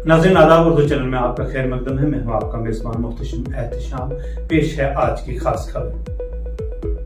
नाज़रीन आदाब, उर्दू चैनल में आपका खैर मकदम है। मैं हूँ आपका मेज़बान मुहतशिम एहतिशाम। पेश है आज की खास खबर।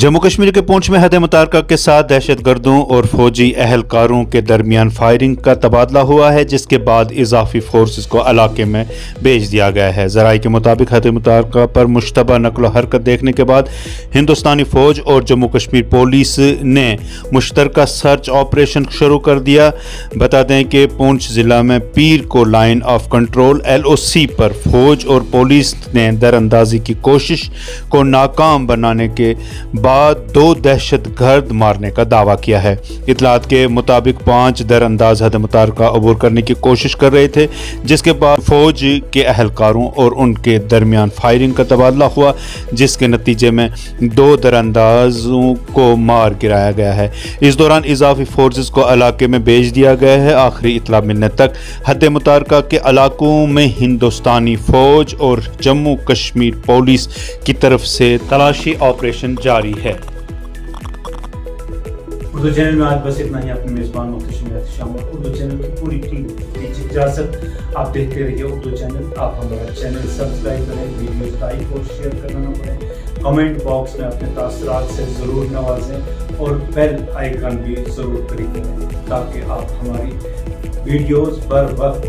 जम्मू कश्मीर के पूंछ में हद मुतारका के साथ दहशतगर्दों और फौजी अहलकारों के दरमियान फायरिंग का तबादला हुआ है, जिसके बाद इजाफी फोर्सेस को इलाके में भेज दिया गया है। ज़राए के मुताबिक हद मुतारका पर मुश्तबा नकलो हरकत देखने के बाद हिंदुस्तानी फौज और जम्मू कश्मीर पुलिस ने मुश्तरका सर्च ऑपरेशन शुरू कर दिया। बता दें कि पूंछ ज़िला में पीर को लाइन ऑफ कंट्रोल LOC पर फौज और पुलिस ने दरअंदाजी की कोशिश को नाकाम बनाने के बाद 2 दहशतगर्द मारने का दावा किया है। इतलात के मुताबिक 5 दरअंदाज हद मुतारका अबूर करने की कोशिश कर रहे थे, जिसके बाद फौज के अहलकारों और उनके दरमियान फायरिंग का तबादला हुआ, जिसके नतीजे में 2 दरअंदाजों को मार गिराया गया है। इस दौरान इजाफी फोर्सेस को इलाके में भेज दिया गया है। आखिरी इतला मिलने तक हद मुतारका के इलाकों में हिंदुस्तानी फौज और जम्मू कश्मीर पुलिस की तरफ से तलाशी ऑपरेशन जारी है। उर्दू चैनल में आज बस इतना ही। अपने मेज़बान मुहतशिम एहतिशाम और उर्दू चैनल की पूरी टीम दीजिए इजाज़त। आप देखते रहिए उर्दू चैनल। आप हमारा चैनल सब्सक्राइब करें, वीडियो लाइक और शेयर करना न भूलें। कमेंट बॉक्स में अपने तासरात से ज़रूर नवाजें और बेल आइकन भी ज़रूर क्लिक करें ताकि आप हमारी वीडियोज़ बर वक्त